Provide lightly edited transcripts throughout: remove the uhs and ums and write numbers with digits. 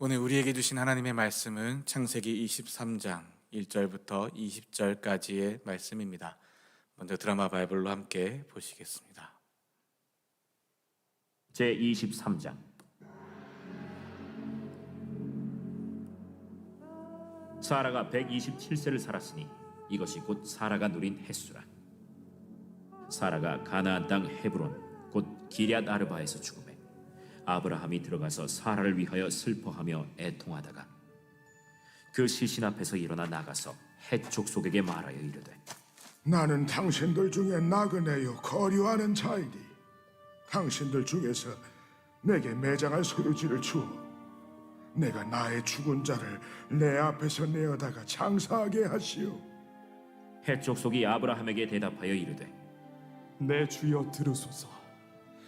오늘 우리에게 주신 하나님의 말씀은 창세기 23장 1절부터 20절까지의 말씀입니다. 먼저 드라마 바이블로 함께 보시겠습니다. 제23장. 사라가 127세를 살았으니 이것이 곧 사라가 누린 햇수라. 사라가 가나안 땅 헤브론 곧 기럇 아르바에서 죽음에 아브라함이 들어가서 사라를 위하여 슬퍼하며 애통하다가 그 시신 앞에서 일어나 나가서 헷 족속에게 말하여 이르되, 나는 당신들 중에 나그네요 거류하는 자이니 당신들 중에서 내게 매장할 소유지를 주어 내가 나의 죽은 자를 내 앞에서 내어다가 장사하게 하시오. 헷 족속이 아브라함에게 대답하여 이르되, 내 주여 들으소서.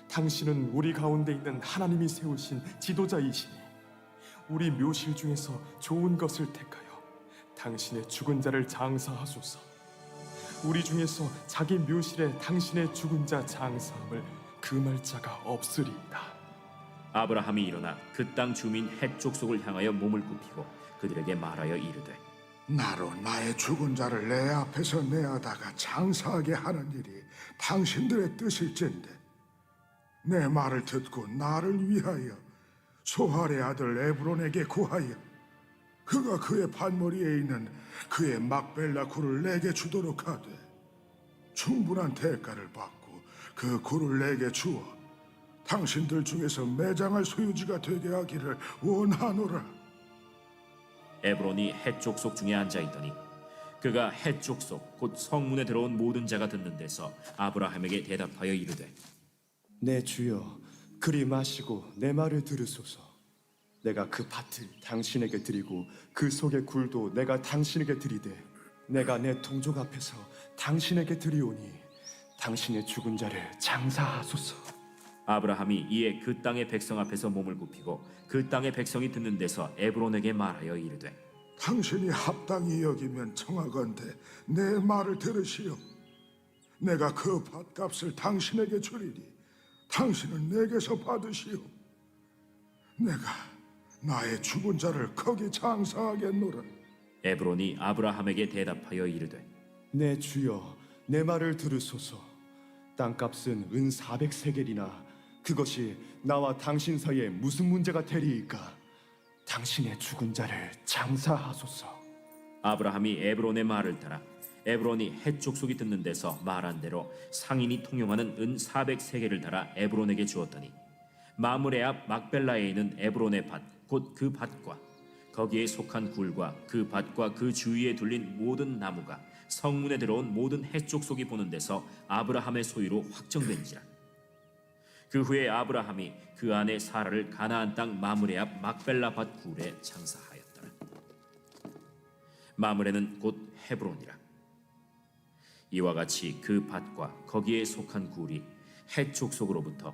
당신은 우리 가운데 있는 하나님이 세우신 지도자이시니 우리 묘실 중에서 좋은 것을 택하여 당신의 죽은 자를 장사하소서. 우리 중에서 자기 묘실에 당신의 죽은 자 장사함을 금할 자가 없으리이다. 아브라함이 일어나 그 땅 주민 헷 족속을 향하여 몸을 굽히고 그들에게 말하여 이르되, 나로 나의 죽은 자를 내 앞에서 내어다가 장사하게 하는 일이 당신들의 뜻일진데 내 말을 듣고 나를 위하여 소할의 아들 에브론에게 구하여 그가 그의 밭머리에 있는 그의 막벨라 굴을 내게 주도록 하되 충분한 대가를 받고 그 굴을 내게 주어 당신들 중에서 매장할 소유지가 되게 하기를 원하노라. 에브론이 헷 족속 중에 앉아 있더니 그가 헷 족속 곧 성문에 들어온 모든 자가 듣는 데서 아브라함에게 대답하여 이르되, 내 주여, 그리 마시고 내 말을 들으소서. 내가 그 밭을 당신에게 드리고 그 속의 굴도 내가 당신에게 드리되 내가 내 동족 앞에서 당신에게 드리오니 당신의 죽은 자를 장사하소서. 아브라함이 이에 그 땅의 백성 앞에서 몸을 굽히고 그 땅의 백성이 듣는 데서 에브론에게 말하여 이르되, 당신이 합당히 여기면 청하건대 내 말을 들으시오. 내가 그 밭값을 당신에게 주리니 당신은 내게서 받으시오. 내가 나의 죽은 자를 거기 장사하겠노라. 에브론이 아브라함에게 대답하여 이르되, 내 주여, 내 말을 들으소서. 땅값은 은 400세겔이나 그것이 나와 당신 사이에 무슨 문제가 되리이까? 당신의 죽은 자를 장사하소서. 아브라함이 에브론의 말을 따라 에브론이 헷 족속이 듣는 데서 말한 대로 상인이 통용하는 은 400세겔을 달아 에브론에게 주었더니 마므레 앞 막벨라에 있는 에브론의 밭 곧 그 밭과 거기에 속한 굴과 그 밭과 그 주위에 둘린 모든 나무가 성문에 들어온 모든 헷 족속이 보는 데서 아브라함의 소유로 확정된지라. 그 후에 아브라함이 그 아내 사라를 가나안 땅 마므레 앞 막벨라 밭 굴에 장사하였더라. 마므레는 곧 헤브론이라. 이와 같이 그 밭과 거기에 속한 굴이 헷 족속으로부터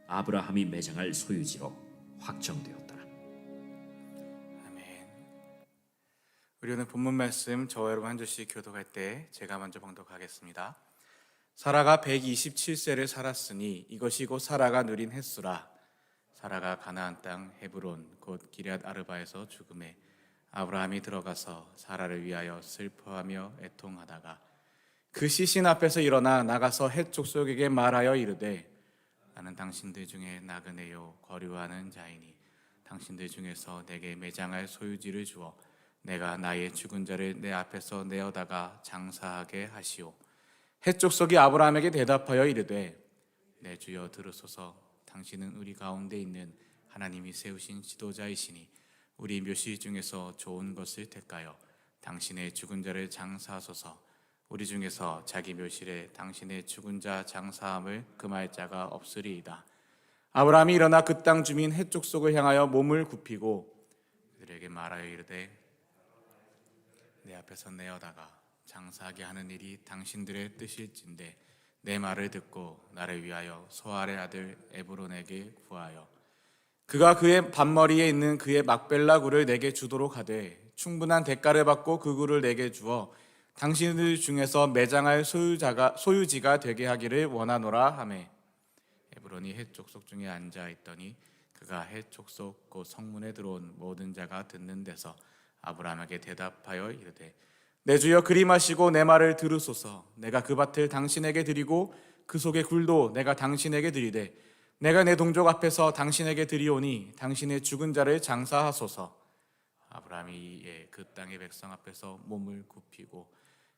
아브라함이 매장할 소유지로 확정되었더라. 아멘. 우리 오늘 본문 말씀 저와 여러분 한 절씩 교독할 때 제가 먼저 봉독하겠습니다. 사라가 127세를 살았으니 이것이 곧 사라가 누린 햇수라. 사라가 가나안 땅 헤브론 곧 기럇 아르바에서 죽음에 아브라함이 들어가서 사라를 위하여 슬퍼하며 애통하다가 그 시신 앞에서 일어나 나가서 헷 족속에게 말하여 이르되, 나는 당신들 중에 나그네요 거류하는 자이니 당신들 중에서 내게 매장할 소유지를 주어 내가 나의 죽은 자를 내 앞에서 내어다가 장사하게 하시오. 헷 족속이 아브라함에게 대답하여 이르되, 내 주여 들으소서. 당신은 우리 가운데 있는 하나님이 세우신 지도자이시니 우리 묘실 중에서 좋은 것을 택하여 당신의 죽은 자를 장사하소서. 우리 중에서 자기 묘실에 당신의 죽은 자 장사함을 금할 자가 없으리이다. 아브라함이 일어나 그 땅 주민 헷 족속을 향하여 몸을 굽히고 그들에게 말하여 이르되, 내 앞에서 내어다가 장사하게 하는 일이 당신들의 뜻일진데 내 말을 듣고 나를 위하여 소할의 아들 에브론에게 구하여 그가 그의 밭머리에 있는 그의 막벨라 굴을 내게 주도록 하되 충분한 대가를 받고 그 굴을 내게 주어 당신들 중에서 매장할 소유지가 되게 하기를 원하노라 하매, 에브론이 헷 족속 중에 앉아 있더니 그가 해 족속 곧 성문에 들어온 모든 자가 듣는 데서 아브라함에게 대답하여 이르되 내 주여 그리 마시고 내 말을 들으소서. 내가 그 밭을 당신에게 드리고 그 속의 굴도 내가 당신에게 드리되 내가 내 동족 앞에서 당신에게 드리오니 당신의 죽은 자를 장사하소서. 아브라함이 이에 그 땅의 백성 앞에서 몸을 굽히고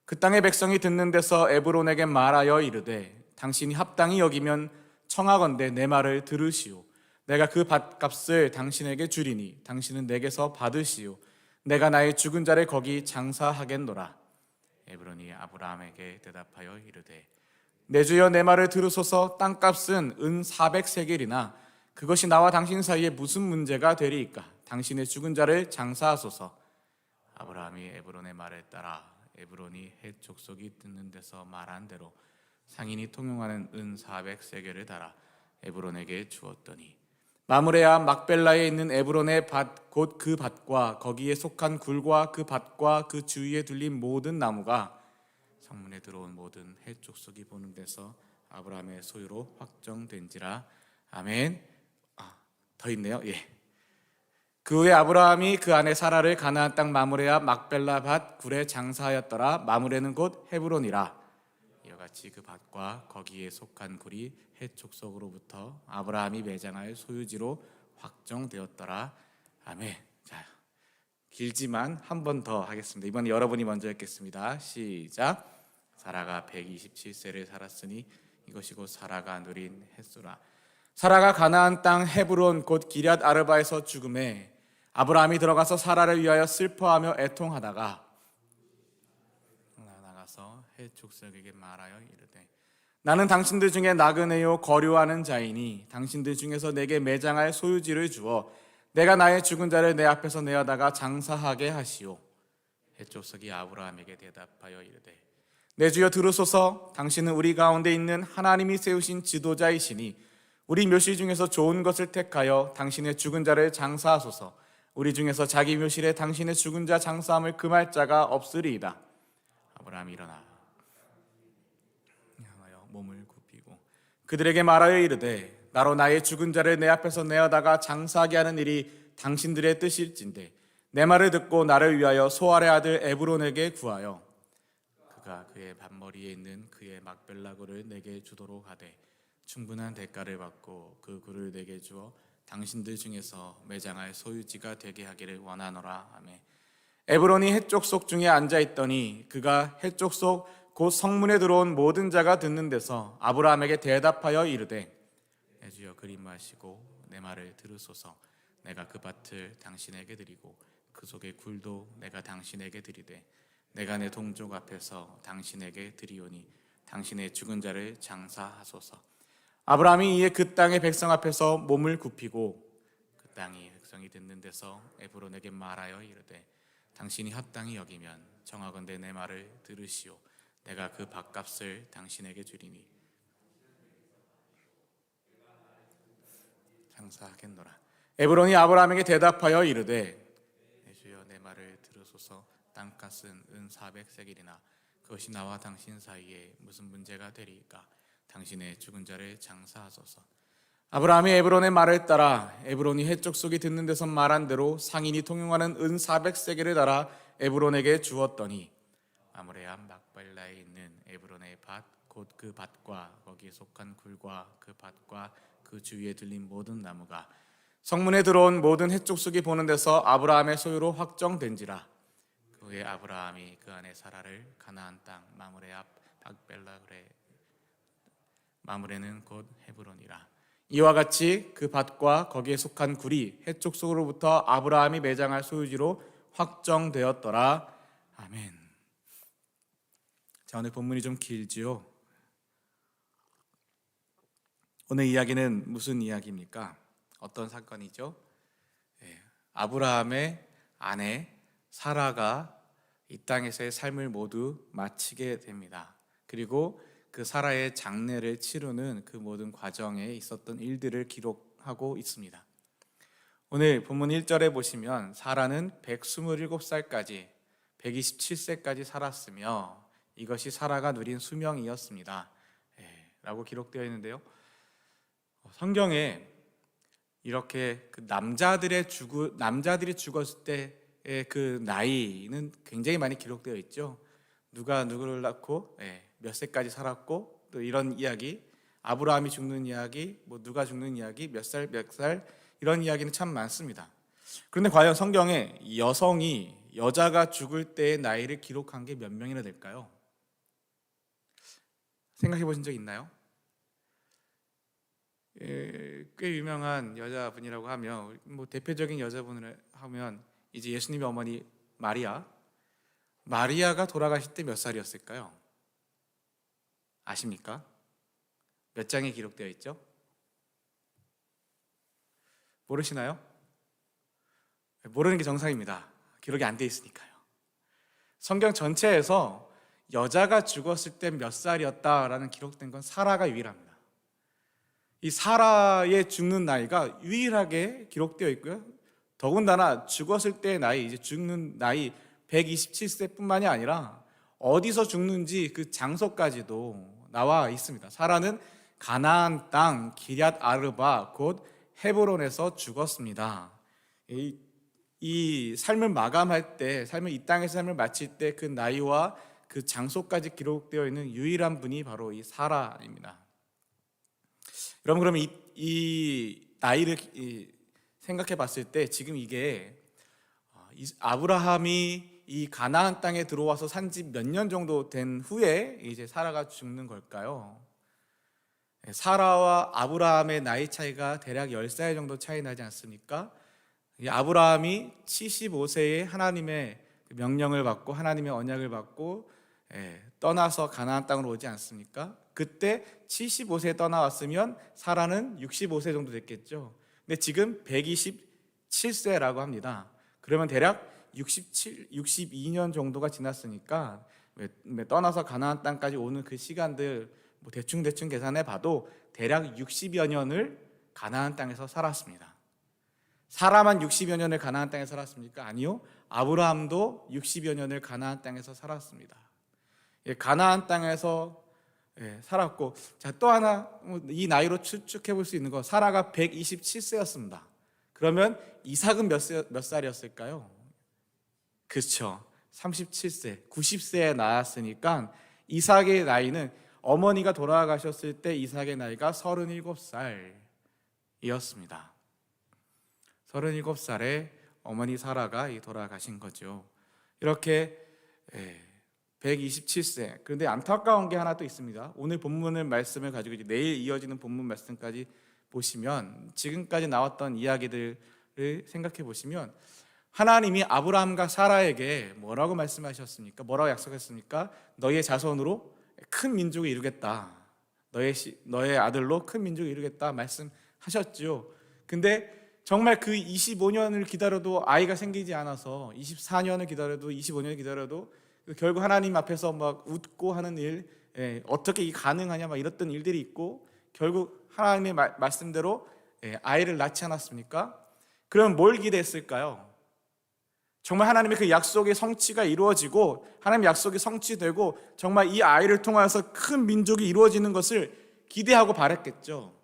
그 땅의 백성이 듣는 데서 에브론에게 말하여 이르되 당신이 합당히 여기면 청하건대 내 말을 들으시오. 내가 그 밭값을 당신에게 주리니 당신은 내게서 받으시오. 내가 나의 죽은 자를 거기 장사하겠노라. 에브론이 아브라함에게 대답하여 이르되 내 주여 내 말을 들으소서. 땅값은 은 400세겔이나 그것이 나와 당신 사이에 무슨 문제가 되리이까? 당신의 죽은 자를 장사하소서. 아브라함이 에브론의 말에 따라 에브론이 헷 족속이 듣는 데서 말한 대로 상인이 통용하는 은 400세겔을 달아 에브론에게 주었더니 마므레아 막벨라에 있는 에브론의 밭 곧 그 밭과 거기에 속한 굴과 그 밭과 그 주위에 둘린 모든 나무가 성문에 들어온 모든 헷 족속이 보는 데서 아브라함의 소유로 확정된지라. 아멘. 더 있네요. 예. 그 후에 아브라함이 그 아내 사라를 가나안 땅 마므레아 막벨라 밭 굴에 장사하였더라. 마므레는 곧 헤브론이라. 이와 같이 그 밭과 거기에 속한 굴이 헷 족속으로부터 아브라함이 매장할 소유지로 확정되었더라. 아멘. 자, 길지만 한 번 더 하겠습니다. 이번에 여러분이 먼저 읽겠습니다. 시작. 사라가 127세를 살았으니 이것이 곧 사라가 누린 햇수라. 사라가 가나안 땅 헤브론 곧 기럇 아르바에서 죽음에 아브라함이 들어가서 사라를 위하여 슬퍼하며 애통하다가 나가서 헷 족속에게 말하여 이르되 나는 당신들 중에 나그네요 거류하는 자이니 당신들 중에서 내게 매장할 소유지를 주어 내가 나의 죽은 자를 내 앞에서 내어다가 장사하게 하시오. 헷 족속이 아브라함에게 대답하여 이르되 내 주여 들으소서. 당신은 우리 가운데 있는 하나님이 세우신 지도자이시니 우리 묘실 중에서 좋은 것을 택하여 당신의 죽은 자를 장사하소서. 우리 중에서 자기 묘실에 당신의 죽은 자 장사함을 금할 자가 없으리이다. 아브라함이 일어나 향하여 몸을 굽히고 그들에게 말하여 이르되 나로 나의 죽은 자를 내 앞에서 내어다가 장사하게 하는 일이 당신들의 뜻일진데 내 말을 듣고 나를 위하여 소알의 아들 에브론에게 구하여 그가 그의 밭머리에 있는 그의 막벨라 굴을 내게 주도록 하되 충분한 대가를 받고 그 굴을 내게 주어 당신들 중에서 매장할 소유지가 되게 하기를 원하노라 하매 에브론이 헷 족 중에 앉아 있더니 그가 헷 족 곧 성문에 들어온 모든 자가 듣는 데서 아브라함에게 대답하여 이르되 내 주여 그리 마시고 내 말을 들으소서. 내가 그 밭을 당신에게 드리고 그 속의 굴도 내가 당신에게 드리되 내가 내 동족 앞에서 당신에게 드리오니 당신의 죽은 자를 장사하소서. 아브라함이 이에 그 땅의 백성 앞에서 몸을 굽히고 그 땅이 백성이 듣는 데서 에브론에게 말하여 이르되 당신이 합당히 여기면 정하건대 내 말을 들으시오. 내가 그 밭값을 당신에게 주리니 장사하겠노라. 에브론이 아브라함에게 대답하여 이르되 내 주여 내 말을 들으소서. 땅값은 은 400세겔이나 그것이 나와 당신 사이에 무슨 문제가 되리이까? 당신의 죽은 자를 장사하소서. 아브라함이 에브론의 말을 따라 에브론이 헷 족속이 듣는 데서 말한 대로 상인이 통용하는 은 400세겔을 달아 에브론에게 주었더니 마므레아 막벨라에 있는 에브론의 밭 곧 그 밭과 거기에 속한 굴과 그 밭과 그 주위에 들린 모든 나무가 성문에 들어온 모든 헷 족속이 보는 데서 아브라함의 소유로 확정된지라. 그 후에 아브라함이 그 아내 사라를 가나안 땅 마므레 앞 막벨라 그래 마므레는 곧 헤브론이라. 이와 같이 그 밭과 거기에 속한 굴이 헷 족속으로부터 아브라함이 매장할 소유지로 확정되었더라. 아멘. 자, 오늘 본문이 좀 길지요. 오늘 이야기는 무슨 이야기입니까? 어떤 사건이죠? 아브라함의 아내 사라가 이 땅에서의 삶을 모두 마치게 됩니다. 그리고 그 사라의 장례를 치르는 그 모든 과정에 있었던 일들을 기록하고 있습니다. 오늘 본문 1절에 보시면 사라는 127살까지 127세까지 살았으며 이것이 사라가 누린 수명이었습니다. 라고 기록되어 있는데요. 성경에 이렇게 그 남자들이 죽었을 때의 그 나이는 굉장히 많이 기록되어 있죠. 누가 누구를 낳고 몇 세까지 살았고, 또 이런 이야기, 아브라함이 죽는 이야기, 뭐 누가 죽는 이야기, 몇 살 이런 이야기는 참 많습니다. 그런데 과연 성경에 여성이 여자가 죽을 때의 나이를 기록한 게 몇 명이나 될까요? 생각해 보신 적 있나요? 꽤 유명한 여자분이라고 하면, 뭐 대표적인 여자분을 하면 이제 예수님의 어머니 마리아가 돌아가실 때 몇 살이었을까요? 아십니까? 몇 장에 기록되어 있죠? 모르시나요? 모르는 게 정상입니다. 기록이 안 돼 있으니까요. 성경 전체에서 여자가 죽었을 때 몇 살이었다라는 기록된 건 사라가 유일합니다. 이 사라의 죽는 나이가 유일하게 기록되어 있고요. 더군다나 죽었을 때의 나이, 이제 죽는 나이 127세뿐만이 아니라 어디서 죽는지 그 장소까지도 나와 있습니다. 사라는 가나안 땅 기럇 아르바 곧 헤브론에서 죽었습니다. 이 삶을 마감할 때, 이 땅에서 삶을 마칠 때 그 나이와 그 장소까지 기록되어 있는 유일한 분이 바로 이 사라입니다. 여러분, 그러면 이 나이를 생각해 봤을 때 지금 이게 아브라함이 이 가나안 땅에 들어와서 산 지 몇 년 정도 된 후에 이제 사라가 죽는 걸까요? 사라와 아브라함의 나이 차이가 대략 10살 정도 차이 나지 않습니까? 아브라함이 75세에 하나님의 명령을 받고 하나님의 언약을 받고 떠나서 가나안 땅으로 오지 않습니까? 그때 75세에 떠나왔으면 사라는 65세 정도 됐겠죠. 근데 지금 127세라고 합니다. 그러면 대략 62년 정도가 지났으니까 떠나서 가나안 땅까지 오는 그 시간들 뭐 대충 계산해 봐도 대략 60여 년을 가나안 땅에서 살았습니다. 사라만 60여 년을 가나안 땅에 살았습니까? 아니요. 아브라함도 60여 년을 가나안 땅에서 살았습니다. 가나안 땅에서 살았고, 자, 또 하나 이 나이로 추측해 볼 수 있는 거, 사라가 127세였습니다. 그러면 이삭은 몇 살이었을까요? 그렇죠. 37세, 90세에 낳았으니까 이삭의 나이는 어머니가 돌아가셨을 때 이삭의 나이가 37살이었습니다. 37살에 어머니 사라가 돌아가신 거죠. 이렇게 127세. 그런데 안타까운 게 하나 또 있습니다. 오늘 본문의 말씀을 가지고 이제 내일 이어지는 본문 말씀까지 보시면, 지금까지 나왔던 이야기들을 생각해 보시면, 하나님이 아브라함과 사라에게 뭐라고 말씀하셨습니까? 뭐라고 약속했습니까? 너의 자손으로 큰 민족을 이루겠다. 너의 아들로 큰 민족을 이루겠다 말씀하셨죠. 근데 정말 그 25년을 기다려도 아이가 생기지 않아서, 24년을 기다려도, 25년을 기다려도 결국 하나님 앞에서 막 웃고 하는 일, 어떻게 이게 가능하냐 막 이랬던 일들이 있고, 결국 하나님의 말씀대로 아이를 낳지 않았습니까? 그럼 뭘 기대했을까요? 정말 하나님의 그 약속의 성취가 이루어지고, 하나님의 약속이 성취되고 정말 이 아이를 통해서 큰 민족이 이루어지는 것을 기대하고 바랬겠죠.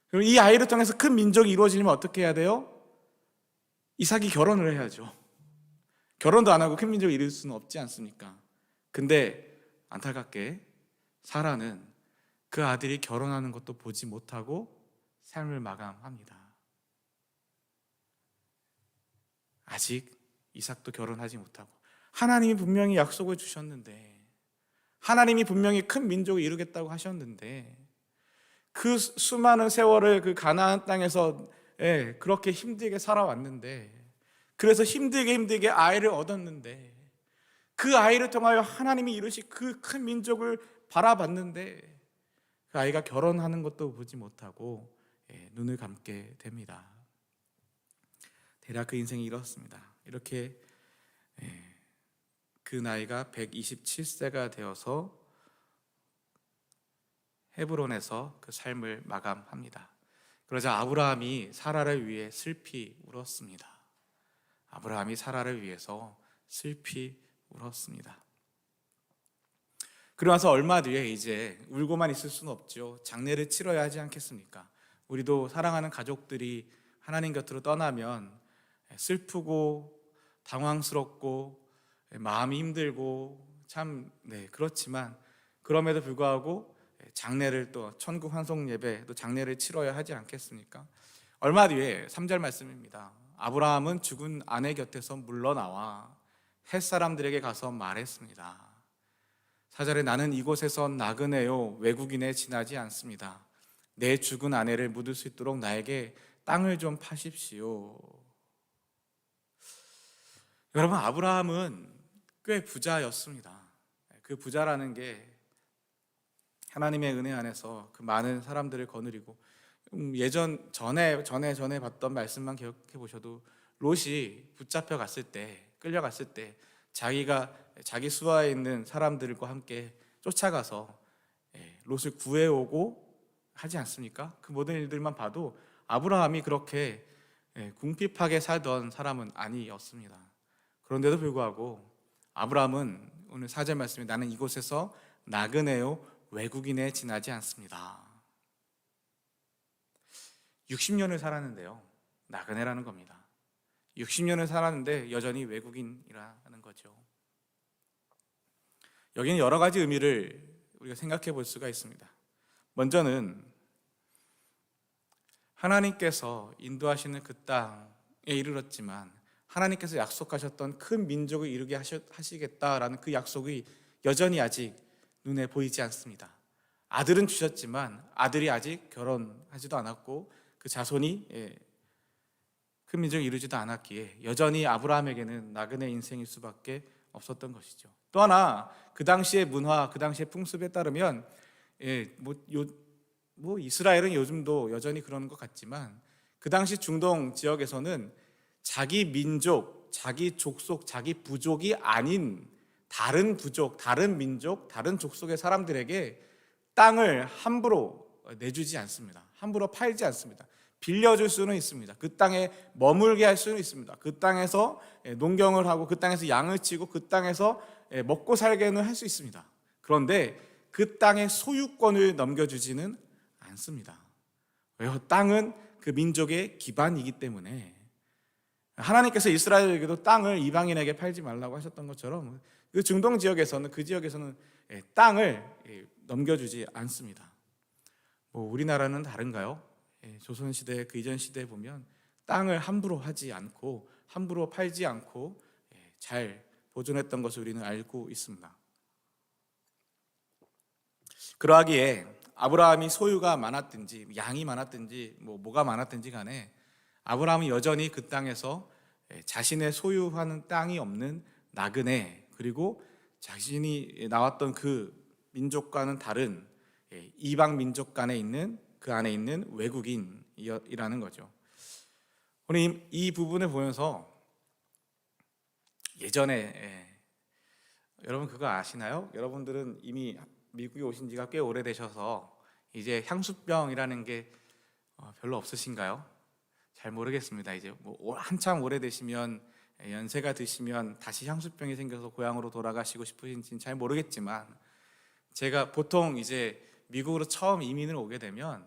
그럼 이 아이를 통해서 큰 민족이 이루어지려면 어떻게 해야 돼요? 이삭이 결혼을 해야죠. 결혼도 안 하고 큰 민족을 이룰 수는 없지 않습니까? 근데 안타깝게 사라는 그 아들이 결혼하는 것도 보지 못하고 삶을 마감합니다. 아직 이삭도 결혼하지 못하고, 하나님이 분명히 약속을 주셨는데, 하나님이 분명히 큰 민족을 이루겠다고 하셨는데, 그 수많은 세월을 그 가나안 땅에서 그렇게 힘들게 살아왔는데, 그래서 힘들게 아이를 얻었는데, 그 아이를 통하여 하나님이 이루실 그 큰 민족을 바라봤는데, 그 아이가 결혼하는 것도 보지 못하고 눈을 감게 됩니다. 대략 그 인생이 이렇습니다. 이렇게 그 나이가 127세가 되어서 헤브론에서 그 삶을 마감합니다. 그러자 아브라함이 사라를 위해 슬피 울었습니다. 아브라함이 사라를 위해서 슬피 울었습니다. 그러면서 얼마 뒤에 이제 울고만 있을 수는 없죠. 장례를 치러야 하지 않겠습니까? 우리도 사랑하는 가족들이 하나님 곁으로 떠나면 슬프고 당황스럽고 마음이 힘들고 참 그렇지만 그럼에도 불구하고 장례를 또 천국 환송 예배 또 장례를 치러야 하지 않겠습니까? 얼마 뒤에 3절 말씀입니다. 아브라함은 죽은 아내 곁에서 물러나와 햇 사람들에게 가서 말했습니다. 4절에 나는 이곳에서 나그네요 외국인에 지나지 않습니다. 내 죽은 아내를 묻을 수 있도록 나에게 땅을 좀 파십시오. 여러분, 아브라함은 꽤 부자였습니다. 그 부자라는 게 하나님의 은혜 안에서 그 많은 사람들을 거느리고 전에 봤던 말씀만 기억해 보셔도 롯이 붙잡혀 갔을 때 끌려갔을 때 자기 수하에 있는 사람들과 함께 쫓아가서 롯을 구해오고 하지 않습니까? 그 모든 일들만 봐도 아브라함이 그렇게 궁핍하게 살던 사람은 아니었습니다. 그런데도 불구하고 아브라함은 오늘 4절 말씀에 나는 이곳에서 나그네요 외국인에 지나지 않습니다. 60년을 살았는데요, 나그네라는 겁니다. 60년을 살았는데 여전히 외국인이라는 거죠. 여기는 여러 가지 의미를 우리가 생각해 볼 수가 있습니다. 먼저는 하나님께서 인도하시는 그 땅에 이르렀지만 하나님께서 약속하셨던 큰 민족을 이루게 하시겠다라는 그 약속이 여전히 아직 눈에 보이지 않습니다. 아들은 주셨지만 아들이 아직 결혼하지도 않았고 그 자손이 큰 민족을 이루지도 않았기에 여전히 아브라함에게는 나그네 인생일 수밖에 없었던 것이죠. 또 하나, 그 당시의 문화, 그 당시의 풍습에 따르면 이스라엘은 요즘도 여전히 그러는 것 같지만 그 당시 중동 지역에서는 자기 민족, 자기 족속, 자기 부족이 아닌 다른 부족, 다른 민족, 다른 족속의 사람들에게 땅을 함부로 내주지 않습니다. 함부로 팔지 않습니다. 빌려줄 수는 있습니다. 그 땅에 머물게 할 수는 있습니다. 그 땅에서 농경을 하고 그 땅에서 양을 치고 그 땅에서 먹고 살게는 할 수 있습니다. 그런데 그 땅의 소유권을 넘겨주지는 않습니다. 왜요? 땅은 그 민족의 기반이기 때문에 하나님께서 이스라엘에게도 땅을 이방인에게 팔지 말라고 하셨던 것처럼 그 중동 지역에서는 땅을 넘겨주지 않습니다. 우리나라는 다른가요? 조선시대 그 이전 시대에 보면 땅을 함부로 하지 않고 함부로 팔지 않고 잘 보존했던 것을 우리는 알고 있습니다. 그러하기에 아브라함이 소유가 많았든지 양이 많았든지 뭐가 많았든지 간에 아브라함은 여전히 그 땅에서 자신의 소유하는 땅이 없는 나그네, 그리고 자신이 나왔던 그 민족과는 다른 이방 민족 간에 있는 그 안에 있는 외국인이라는 거죠. 오늘 이 부분을 보면서 예전에 여러분 그거 아시나요? 여러분들은 이미 미국에 오신 지가 꽤 오래되셔서 이제 향수병이라는 게 별로 없으신가요? 잘 모르겠습니다. 이제 한참 오래되시면 연세가 드시면 다시 향수병이 생겨서 고향으로 돌아가시고 싶으신지는 잘 모르겠지만 제가 보통 이제 미국으로 처음 이민을 오게 되면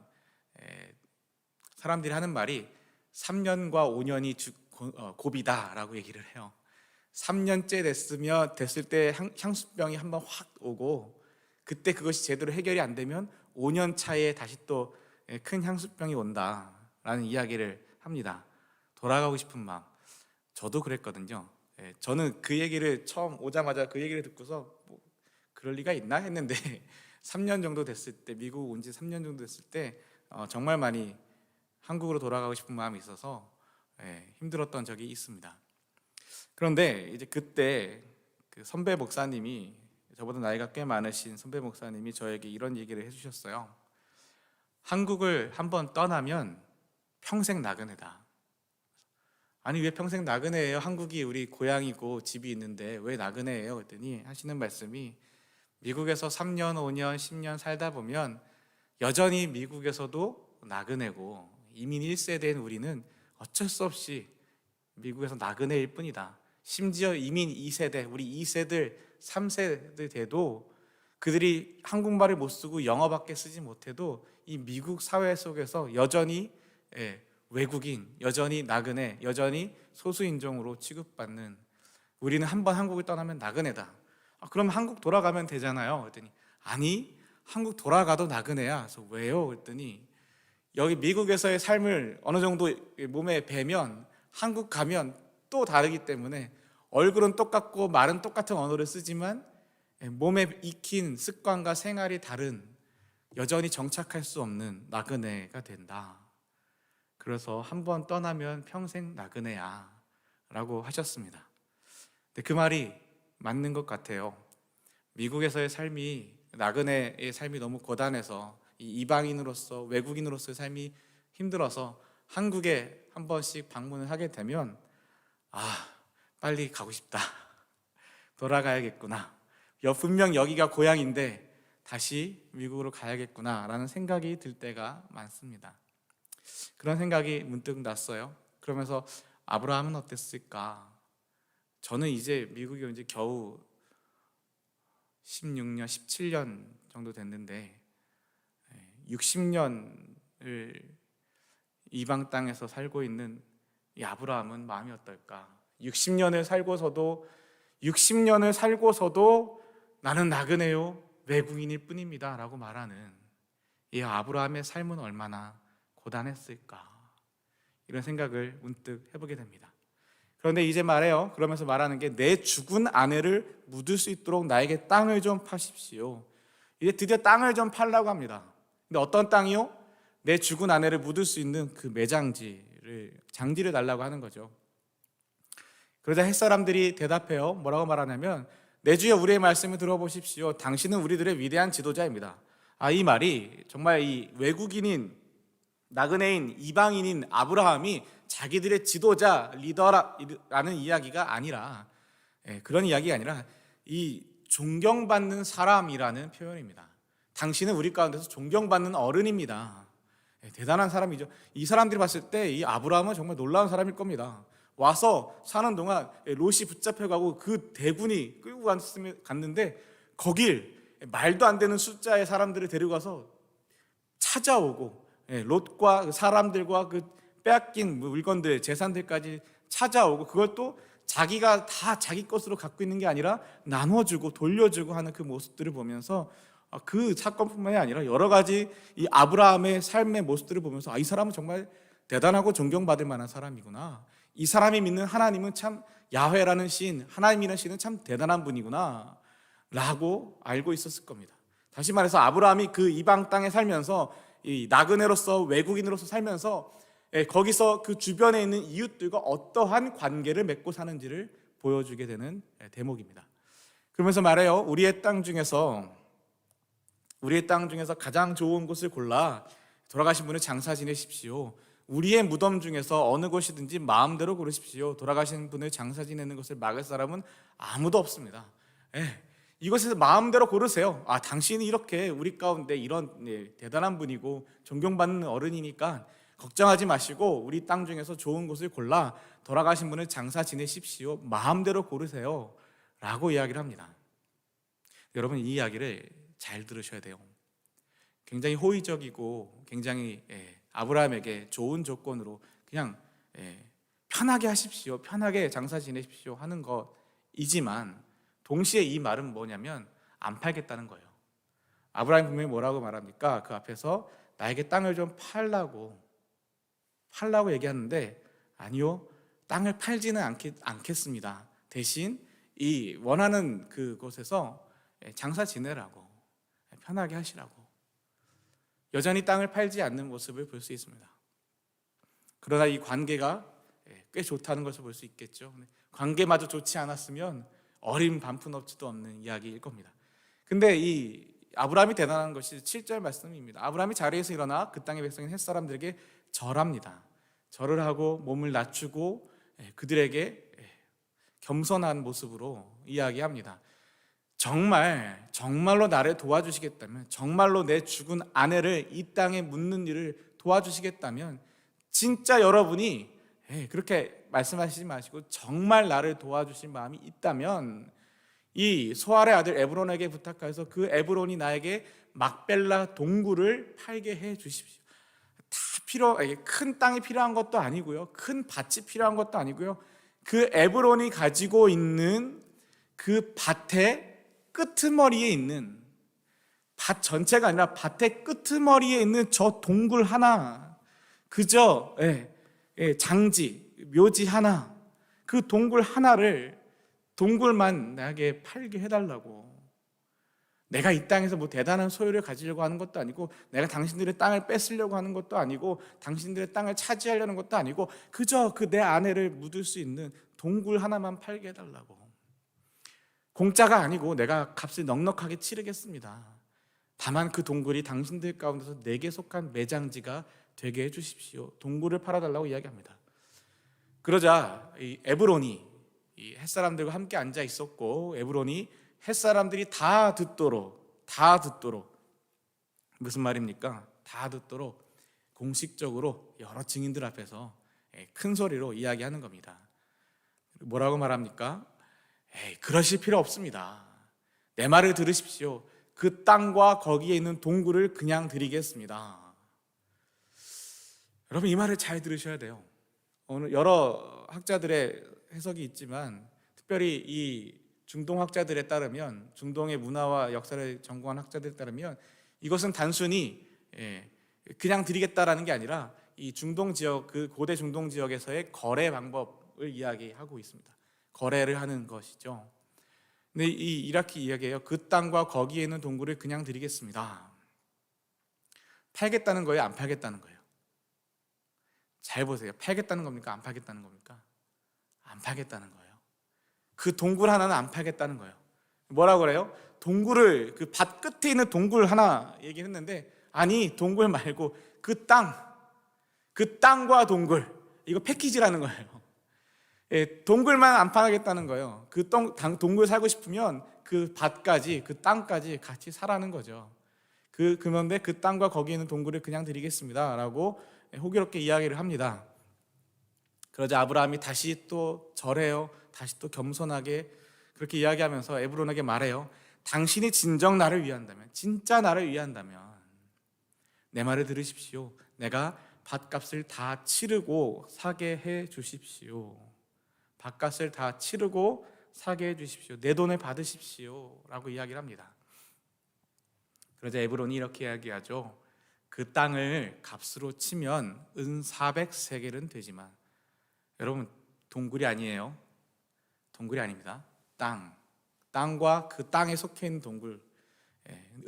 사람들이 하는 말이 3년과 5년이 고비다라고 얘기를 해요. 3년째 됐을 때 향수병이 한번 확 오고 그때 그것이 제대로 해결이 안 되면 5년 차에 다시 또 큰 향수병이 온다라는 이야기를 합니다. 돌아가고 싶은 마음. 저도 그랬거든요. 저는 그 얘기를 처음 오자마자 그 얘기를 듣고서 그럴 리가 있나 했는데 3년 정도 됐을 때, 미국 온 지 3년 정도 됐을 때 정말 많이 한국으로 돌아가고 싶은 마음이 있어서 힘들었던 적이 있습니다. 그런데 이제 그때 그 선배 목사님이, 저보다 나이가 꽤 많으신 선배 목사님이 저에게 이런 얘기를 해주셨어요. 한국을 한번 떠나면 평생 나그네다. 아니 왜 평생 나그네예요? 한국이 우리 고향이고 집이 있는데 왜 나그네예요? 그랬더니 하시는 말씀이 미국에서 3년, 5년, 10년 살다 보면 여전히 미국에서도 나그네고 이민 1세대인 우리는 어쩔 수 없이 미국에서 나그네일 뿐이다. 심지어 이민 2세대, 우리 2세들, 3세들 돼도 그들이 한국말을 못 쓰고 영어밖에 쓰지 못해도 이 미국 사회 속에서 여전히 외국인, 여전히 나그네, 여전히 소수인종으로 취급받는, 우리는 한번 한국을 떠나면 나그네다. 그럼 한국 돌아가면 되잖아요. 그랬더니 아니, 한국 돌아가도 나그네야. 그래서 왜요? 그랬더니 여기 미국에서의 삶을 어느 정도 몸에 배면 한국 가면 또 다르기 때문에 얼굴은 똑같고 말은 똑같은 언어를 쓰지만 몸에 익힌 습관과 생활이 다른, 여전히 정착할 수 없는 나그네가 된다. 그래서 한번 떠나면 평생 나그네야 라고 하셨습니다. 근데 그 말이 맞는 것 같아요. 미국에서의 삶이, 나그네의 삶이 너무 고단해서 이방인으로서, 외국인으로서의 삶이 힘들어서 한국에 한 번씩 방문을 하게 되면 빨리 가고 싶다, 돌아가야겠구나, 분명 여기가 고향인데 다시 미국으로 가야겠구나 라는 생각이 들 때가 많습니다. 그런 생각이 문득 났어요. 그러면서 아브라함은 어땠을까? 저는 이제 미국에 온 지 겨우 16년, 17년 정도 됐는데 60년을 이방 땅에서 살고 있는 이 아브라함은 마음이 어떨까? 60년을 살고서도 나는 나그네요, 외국인일 뿐입니다 라고 말하는 이 아브라함의 삶은 얼마나 고단했을까? 이런 생각을 문득 해보게 됩니다. 그런데 이제 말해요. 그러면서 말하는 게, 내 죽은 아내를 묻을 수 있도록 나에게 땅을 좀 파십시오. 이제 드디어 땅을 좀 팔라고 합니다. 근데 어떤 땅이요? 내 죽은 아내를 묻을 수 있는 그 장지를 달라고 하는 거죠. 그러자 햇사람들이 대답해요. 뭐라고 말하냐면, 내 주여 우리의 말씀을 들어보십시오. 당신은 우리들의 위대한 지도자입니다. 이 말이 정말 이 외국인인, 나그네인, 이방인인 아브라함이 자기들의 지도자, 리더라는 이야기가 아니라, 그런 이야기가 아니라 이 존경받는 사람이라는 표현입니다. 당신은 우리 가운데서 존경받는 어른입니다. 대단한 사람이죠. 이 사람들이 봤을 때 이 아브라함은 정말 놀라운 사람일 겁니다. 와서 사는 동안 롯이 붙잡혀가고 그 대군이 끌고 갔는데 거길 말도 안 되는 숫자의 사람들을 데리고 가서 찾아오고, 롯과 사람들과 그 빼앗긴 물건들, 재산들까지 찾아오고, 그걸 또 자기가 다 자기 것으로 갖고 있는 게 아니라 나눠주고 돌려주고 하는 그 모습들을 보면서, 그 사건뿐만이 아니라 여러 가지 이 아브라함의 삶의 모습들을 보면서 이 사람은 정말 대단하고 존경받을 만한 사람이구나, 이 사람이 믿는 하나님은 참, 야훼라는 신, 하나님이라는 신은 참 대단한 분이구나 라고 알고 있었을 겁니다. 다시 말해서 아브라함이 그 이방 땅에 살면서, 이 나그네로서, 외국인으로서 살면서 거기서 그 주변에 있는 이웃들과 어떠한 관계를 맺고 사는지를 보여주게 되는 대목입니다. 그러면서 말해요. 우리의 땅 중에서 가장 좋은 곳을 골라 돌아가신 분을 장사 지내십시오. 우리의 무덤 중에서 어느 곳이든지 마음대로 고르십시오. 돌아가신 분을 장사 지내는 것을 막을 사람은 아무도 없습니다. 이것에서 마음대로 고르세요. 당신이 이렇게 우리 가운데 이런 대단한 분이고 존경받는 어른이니까 걱정하지 마시고 우리 땅 중에서 좋은 곳을 골라 돌아가신 분을 장사 지내십시오. 마음대로 고르세요 라고 이야기를 합니다. 여러분, 이 이야기를 잘 들으셔야 돼요. 굉장히 호의적이고 굉장히 아브라함에게 좋은 조건으로 그냥 편하게 하십시오, 편하게 장사 지내십시오 하는 것이지만, 동시에 이 말은 뭐냐면 안 팔겠다는 거예요. 아브라함이 분명히 뭐라고 말합니까? 그 앞에서 나에게 땅을 좀 팔라고 얘기하는데, 아니요, 땅을 팔지는 않겠습니다. 대신 이 원하는 그곳에서 장사 지내라고, 편하게 하시라고. 여전히 땅을 팔지 않는 모습을 볼 수 있습니다. 그러나 이 관계가 꽤 좋다는 것을 볼 수 있겠죠. 관계마저 좋지 않았으면 어린 반푼업지도 없는 이야기일 겁니다. 근데 이 아브라함이 대단한 것이 7절 말씀입니다. 아브라함이 자리에서 일어나 그 땅의 백성인 햇사람들에게 절합니다. 절을 하고 몸을 낮추고 그들에게 겸손한 모습으로 이야기합니다. 정말로 나를 도와주시겠다면, 정말로 내 죽은 아내를 이 땅에 묻는 일을 도와주시겠다면, 진짜 여러분이 그렇게 말씀하시지 마시고 정말 나를 도와주실 마음이 있다면 이 소알의 아들 에브론에게 부탁해서 그 에브론이 나에게 막벨라 동굴을 팔게 해 주십시오. 다 큰 땅이 필요한 것도 아니고요. 큰 밭이 필요한 것도 아니고요. 그 에브론이 가지고 있는 그 밭의 끄트머리에 있는, 밭 전체가 아니라 밭의 끄트머리에 있는 저 동굴 하나, 그저 장지, 묘지 하나, 그 동굴 하나를, 동굴만 나에게 팔게 해달라고. 내가 이 땅에서 뭐 대단한 소유를 가지려고 하는 것도 아니고, 내가 당신들의 땅을 뺏으려고 하는 것도 아니고, 당신들의 땅을 차지하려는 것도 아니고, 그저 그 내 아내를 묻을 수 있는 동굴 하나만 팔게 해달라고. 공짜가 아니고 내가 값을 넉넉하게 치르겠습니다. 다만 그 동굴이 당신들 가운데서 내게 속한 매장지가 되게 해주십시오. 동굴을 팔아달라고 이야기합니다. 그러자 이 에브론이 이 햇사람들과 함께 앉아 있었고, 에브론이 햇사람들이 다 듣도록 무슨 말입니까? 다 듣도록 공식적으로 여러 증인들 앞에서 큰 소리로 이야기하는 겁니다. 뭐라고 말합니까? 그러실 필요 없습니다. 내 말을 들으십시오. 그 땅과 거기에 있는 동굴을 그냥 드리겠습니다. 여러분, 이 말을 잘 들으셔야 돼요. 오늘 여러 학자들의 해석이 있지만, 특별히 이 중동 학자들에 따르면, 중동의 문화와 역사를 전공한 학자들에 따르면, 이것은 단순히 그냥 드리겠다라는 게 아니라 이 중동 지역, 그 고대 중동 지역에서의 거래 방법을 이야기하고 있습니다. 거래를 하는 것이죠. 근데 이렇게 이야기해요. 그 땅과 거기에 있는 동굴을 그냥 드리겠습니다. 팔겠다는 거예요? 안 팔겠다는 거예요? 잘 보세요. 팔겠다는 겁니까? 안 팔겠다는 겁니까? 안 팔겠다는 거예요. 그 동굴 하나는 안 팔겠다는 거예요. 뭐라고 그래요? 동굴을, 그 밭 끝에 있는 동굴 하나 얘기했는데, 아니, 동굴 말고 그 땅과 동굴, 이거 패키지라는 거예요. 동굴만 안 팔겠다는 거예요. 그 동굴 살고 싶으면 그 밭까지, 그 땅까지 같이 사라는 거죠. 그런데 그 땅과 거기 있는 동굴을 그냥 드리겠습니다 라고 호기롭게 이야기를 합니다. 그러자 아브라함이 다시 또 절해요. 다시 또 겸손하게 그렇게 이야기하면서 에브론에게 말해요. 당신이 진정 나를 위한다면, 진짜 나를 위한다면 내 말을 들으십시오. 내가 밭값을 다 치르고 사게 해 주십시오. 밭값을 다 치르고 사게 해 주십시오. 내 돈을 받으십시오 라고 이야기를 합니다. 그러자 에브론이 이렇게 이야기하죠. 그 땅을 값으로 치면 은 400세겔은 되지만, 여러분, 동굴이 아니에요. 동굴이 아닙니다. 땅과 그 땅에 속해 있는 동굴,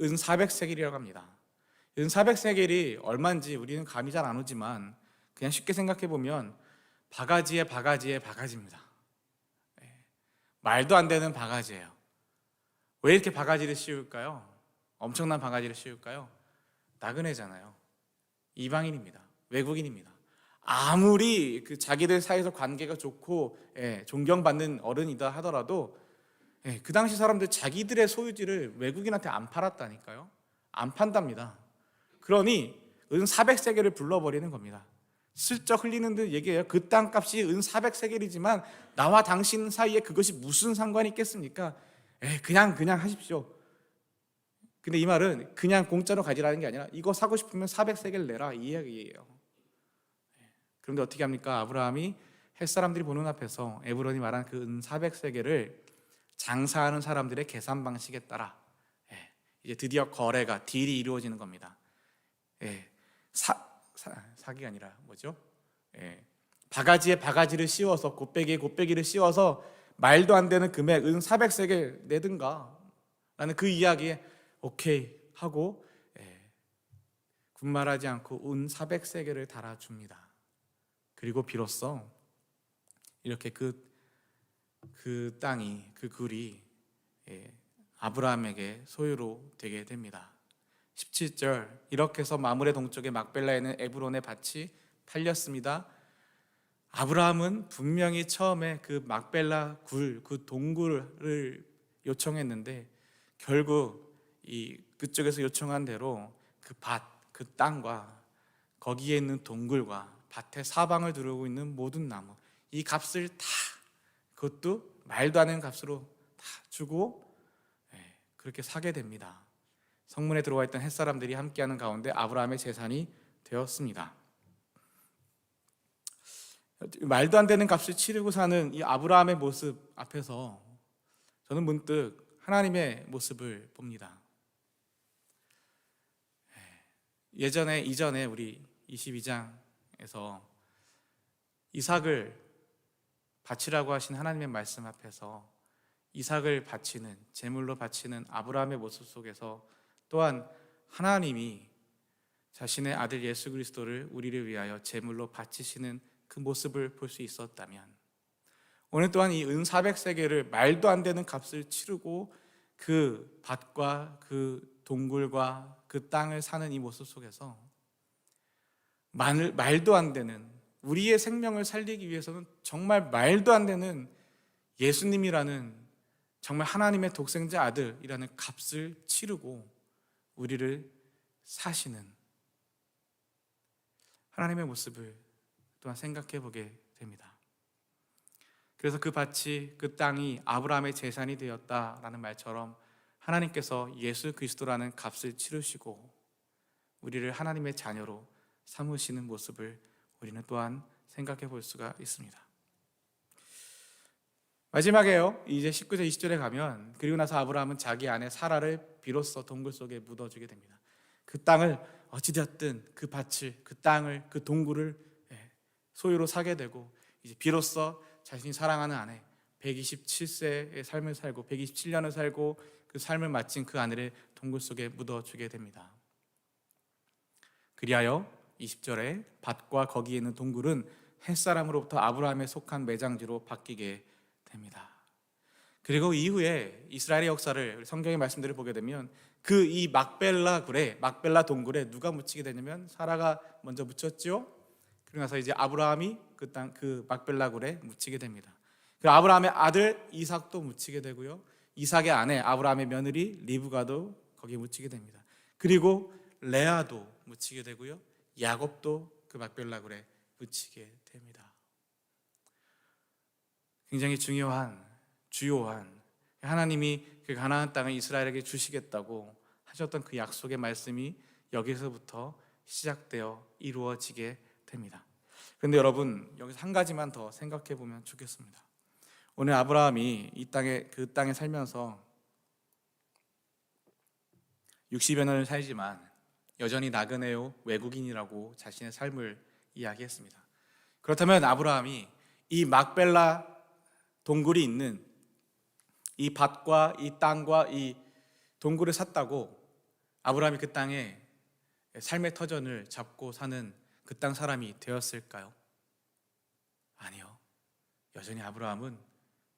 은 400세겔이라고 합니다. 은 400세겔이 얼마인지 우리는 감이 잘 안 오지만, 그냥 쉽게 생각해 보면 바가지에 바가지입니다. 말도 안 되는 바가지예요. 왜 이렇게 바가지를 씌울까요? 엄청난 바가지를 씌울까요? 나그네잖아요. 이방인입니다. 외국인입니다. 아무리 그 자기들 사이에서 관계가 좋고 존경받는 어른이다 하더라도 그 당시 사람들 자기들의 소유지를 외국인한테 안 팔았다니까요. 안 판답니다. 그러니 은 400세겔을 불러버리는 겁니다. 슬쩍 흘리는 듯 얘기해요. 그 땅값이 은 400세겔이지만 나와 당신 사이에 그것이 무슨 상관이 있겠습니까? 그냥 하십시오. 근데 이 말은 그냥 공짜로 가지라는 게 아니라 이거 사고 싶으면 400세겔 내라, 이 이야기예요. 그런데 어떻게 합니까? 아브라함이 햇사람들이 보는 앞에서 에브론이 말한 그 은 400세겔을 장사하는 사람들의 계산 방식에 따라 이제 드디어 거래가, 딜이 이루어지는 겁니다. 사기가 아니라 뭐죠? 바가지에 바가지를 씌워서, 곱빼기에 곱빼기를 씌워서 말도 안 되는 금액 은 400세겔 내든가 라는 그 이야기에 오케이 하고 군말하지 않고 은 400세겔을 달아줍니다. 그리고 비로소 이렇게 그 땅이, 그 굴이 아브라함에게 소유로 되게 됩니다. 17절, 이렇게 해서 마므레 동쪽의 막벨라에 있는 에브론의 밭이 팔렸습니다. 아브라함은 분명히 처음에 그 막벨라 굴, 그 동굴을 요청했는데 결국 그쪽에서 요청한 대로 그 밭, 그 땅과 거기에 있는 동굴과 밭의 사방을 두르고 있는 모든 나무, 이 값을 다, 그것도 말도 안 되는 값으로 다 주고 그렇게 사게 됩니다. 성문에 들어와 있던 햇사람들이 함께하는 가운데 아브라함의 재산이 되었습니다. 말도 안 되는 값을 치르고 사는 이 아브라함의 모습 앞에서 저는 문득 하나님의 모습을 봅니다. 이전에 우리 22장에서 이삭을 바치라고 하신 하나님의 말씀 앞에서 이삭을 바치는, 제물로 바치는 아브라함의 모습 속에서 또한 하나님이 자신의 아들 예수 그리스도를 우리를 위하여 제물로 바치시는 그 모습을 볼 수 있었다면, 오늘 또한 이 은 400세겔을 말도 안 되는 값을 치르고 그 밭과 그 동굴과 그 땅을 사는 이 모습 속에서 말도 안 되는, 우리의 생명을 살리기 위해서는 정말 말도 안 되는 예수님이라는 정말 하나님의 독생자 아들이라는 값을 치르고 우리를 사시는 하나님의 모습을 또한 생각해 보게 됩니다. 그래서 그 밭이, 그 땅이 아브라함의 재산이 되었다라는 말처럼 하나님께서 예수 그리스도라는 값을 치르시고 우리를 하나님의 자녀로 삼으시는 모습을 우리는 또한 생각해 볼 수가 있습니다. 마지막에요, 이제 19절 20절에 가면, 그리고 나서 아브라함은 자기 아내 사라를 비로소 동굴 속에 묻어주게 됩니다. 그 땅을 어찌되었든 그 밭을, 그 땅을, 그 동굴을 소유로 사게 되고, 이제 비로소 자신이 사랑하는 아내, 127세의 삶을 살고 127년을 살고 그 삶을 마친 그 아내를 동굴 속에 묻어주게 됩니다. 그리하여 20절에 밭과 거기에 있는 동굴은 햇사람으로부터 아브라함에 속한 매장지로 바뀌게 됩니다. 그리고 이후에 이스라엘의 역사를, 성경의 말씀들을 보게 되면 그 이 막벨라 동굴에 누가 묻히게 되냐면 사라가 먼저 묻혔죠. 그러고 나서 이제 아브라함이 그 막벨라 굴에 묻히게 됩니다. 그 아브라함의 아들 이삭도 묻히게 되고요, 이삭의 아내 아브라함의 며느리 리브가도 거기에 묻히게 됩니다. 그리고 레아도 묻히게 되고요, 야곱도 그 막벨라 굴에 묻히게 됩니다. 굉장히 주요한 하나님이 그 가나안 땅을 이스라엘에게 주시겠다고 하셨던 그 약속의 말씀이 여기서부터 시작되어 이루어지게 됩니다. 그런데 여러분, 여기서 한 가지만 더 생각해 보면 좋겠습니다. 오늘 아브라함이 그 땅에 살면서 60여 년을 살지만 여전히 나그네요, 외국인이라고 자신의 삶을 이야기했습니다. 그렇다면 아브라함이 이 막벨라 동굴이 있는 이 밭과 이 땅과 이 동굴을 샀다고 아브라함이 그 땅에 삶의 터전을 잡고 사는 그 땅 사람이 되었을까요? 아니요. 여전히 아브라함은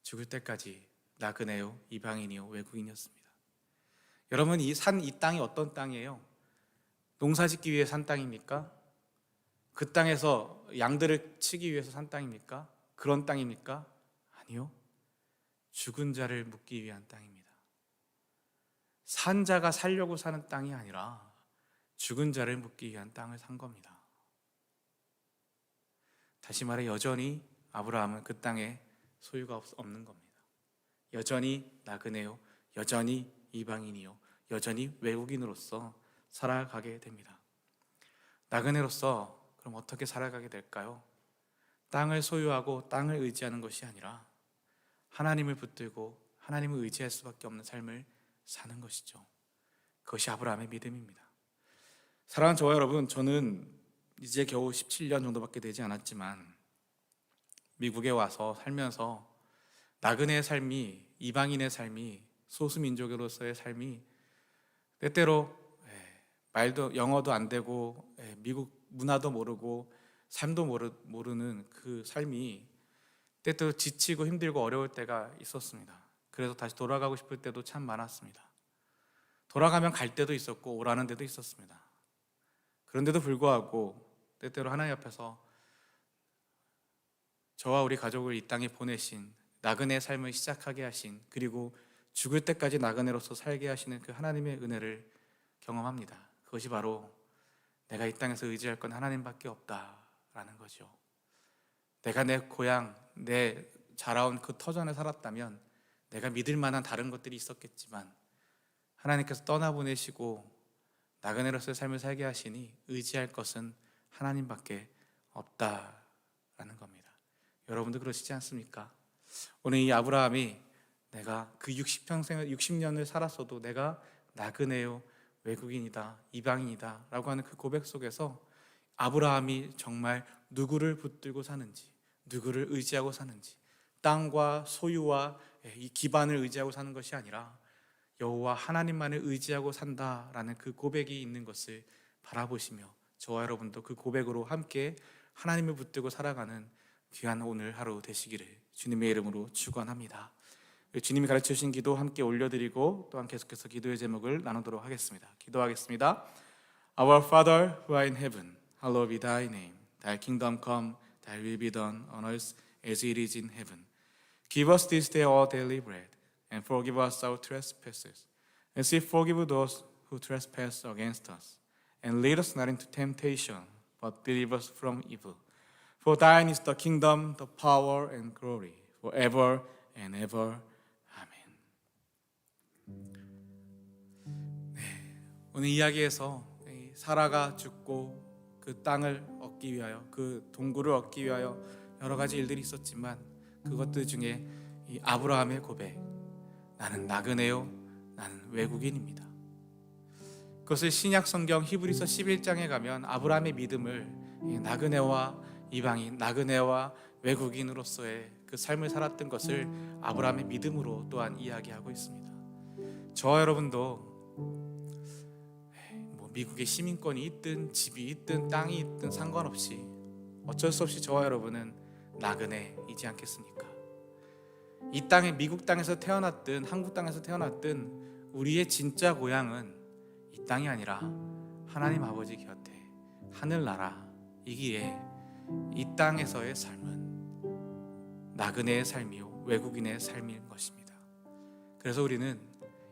죽을 때까지 나그네요, 이방인이요, 외국인이었습니다. 여러분, 이 땅이 어떤 땅이에요? 농사짓기 위해 산 땅입니까? 그 땅에서 양들을 치기 위해서 산 땅입니까? 그런 땅입니까? 아니요. 죽은 자를 묻기 위한 땅입니다. 산 자가 살려고 사는 땅이 아니라 죽은 자를 묻기 위한 땅을 산 겁니다. 다시 말해, 여전히 아브라함은 그 땅에 소유가 없는 겁니다. 여전히 나그네요, 여전히 이방인이요, 여전히 외국인으로서 살아가게 됩니다. 나그네로서 그럼 어떻게 살아가게 될까요? 땅을 소유하고 땅을 의지하는 것이 아니라 하나님을 붙들고 하나님을 의지할 수밖에 없는 삶을 사는 것이죠. 그것이 아브라함의 믿음입니다. 사랑하는 저와 여러분, 저는 이제 겨우 17년 정도밖에 되지 않았지만 미국에 와서 살면서 나그네의 삶이, 이방인의 삶이, 소수민족으로서의 삶이 때때로 영어도 안 되고 미국 문화도 모르고 삶도 모르는 그 삶이 때때로 지치고 힘들고 어려울 때가 있었습니다. 그래서 다시 돌아가고 싶을 때도 참 많았습니다. 돌아가면 갈 때도 있었고 오라는 데도 있었습니다. 그런데도 불구하고 때때로 하나님 앞에서 저와 우리 가족을 이 땅에 보내신, 나그네 삶을 시작하게 하신, 그리고 죽을 때까지 나그네로서 살게 하시는 그 하나님의 은혜를 경험합니다. 그것이 바로 내가 이 땅에서 의지할 건 하나님밖에 없다라는 거죠. 내가 내 고향, 내 자라온 그 터전에 살았다면 내가 믿을 만한 다른 것들이 있었겠지만 하나님께서 떠나보내시고 나그네로서의 삶을 살게 하시니 의지할 것은 하나님밖에 없다라는 겁니다. 여러분도 그러시지 않습니까? 오늘 이 아브라함이 내가 그 60년을 살았어도 내가 나그네요, 외국인이다, 이방인이다 라고 하는 그 고백 속에서 아브라함이 정말 누구를 붙들고 사는지, 누구를 의지하고 사는지, 땅과 소유와 이 기반을 의지하고 사는 것이 아니라 여호와 하나님만을 의지하고 산다라는 그 고백이 있는 것을 바라보시며 저와 여러분도 그 고백으로 함께 하나님을 붙들고 살아가는 귀한 오늘 하루 되시기를 주님의 이름으로 축원합니다. 주님이 가르쳐 주신 기도 함께 올려드리고 또한 계속해서 기도의 제목을 나누도록 하겠습니다. 기도하겠습니다. Our Father who art in heaven, hallowed be thy name. Thy kingdom come, thy will be done on earth as it is in heaven. Give us this day our daily bread, and forgive us our trespasses, as we forgive those who trespass against us. And lead us not into temptation, but deliver us from evil. For thine is the kingdom, the power, and glory, forever and ever. 오늘 이야기에서 사라가 죽고 그 땅을 얻기 위하여, 그 동굴을 얻기 위하여 여러 가지 일들이 있었지만 그것들 중에 이 아브라함의 고백, 나는 나그네요, 나는 외국인입니다. 그것을 신약 성경 히브리서 11장에 가면 아브라함의 믿음을 나그네와 이방인, 나그네와 외국인으로서의 그 삶을 살았던 것을 아브라함의 믿음으로 또한 이야기하고 있습니다. 저와 여러분도 미국의 시민권이 있든 집이 있든 땅이 있든 상관없이 어쩔 수 없이 저와 여러분은 나그네이지 않겠습니까? 이 땅에 미국 땅에서 태어났든 한국 땅에서 태어났든 우리의 진짜 고향은 이 땅이 아니라 하나님 아버지 곁에 하늘나라이기에 이 땅에서의 삶은 나그네의 삶이요 외국인의 삶인 것입니다. 그래서 우리는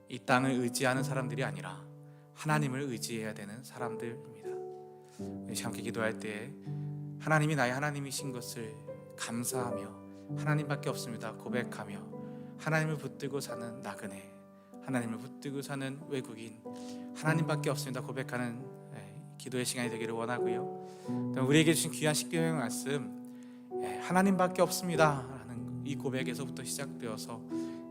이 땅을 의지하는 사람들이 아니라 하나님을 의지해야 되는 사람들입니다. 함께 기도할 때 하나님이 나의 하나님이신 것을 감사하며 하나님밖에 없습니다 고백하며 하나님을 붙들고 사는 나그네, 하나님을 붙들고 사는 외국인, 하나님밖에 없습니다 고백하는 기도의 시간이 되기를 원하고요. 우리에게 주신 귀한 십계명의 말씀, 하나님밖에 없습니다 라는 이 고백에서부터 시작되어서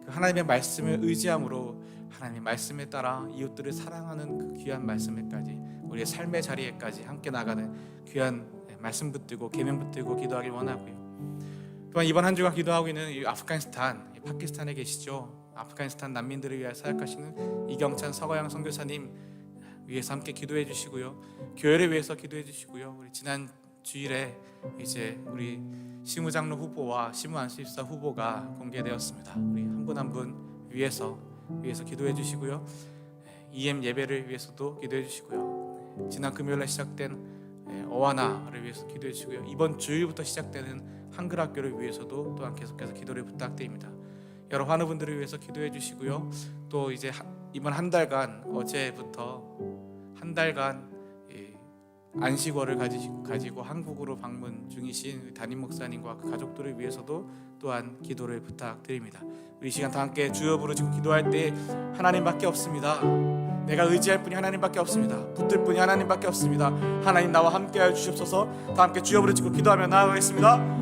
그 하나님의 말씀을 의지함으로 하나님의 말씀에 따라 이웃들을 사랑하는 그 귀한 말씀에까지 우리의 삶의 자리에까지 함께 나가는 귀한 말씀 붙들고 계명 붙들고 기도하길 원하고요. 또한 이번 한 주간 기도하고 있는 이 아프가니스탄, 파키스탄에 계시죠. 아프가니스탄 난민들을 위해 사역하시는 이경찬 서거양 선교사님 위해서 함께 기도해 주시고요. 교회를 위해서 기도해 주시고요. 우리 지난 주일에 이제 우리 시무장로 후보와 시무안수집사 후보가 공개되었습니다. 우리 한 분 한 분 위해서 기도해 주시고요. EM 예배를 위해서도 기도해 주시고요. 지난 금요일에 시작된 어와나를 위해서 기도해 주시고요. 이번 주일부터 시작되는 한글학교를 위해서도 또한 계속해서 기도를 부탁드립니다. 여러 환우분들을 위해서 기도해 주시고요. 또 이제 이번 한 달간 어제부터 한 달간 안식월을 가지고 한국으로 방문 중이신 담임 목사님과 그 가족들을 위해서도 또한 기도를 부탁드립니다. 우리 시간 다 함께 주여 부르짖고 기도할 때 하나님밖에 없습니다. 내가 의지할 분이 하나님밖에 없습니다. 붙들 분이 하나님밖에 없습니다. 하나님 나와 함께하여 주시옵소서. 다 함께 주여 부르짖고 기도하며 나아가겠습니다.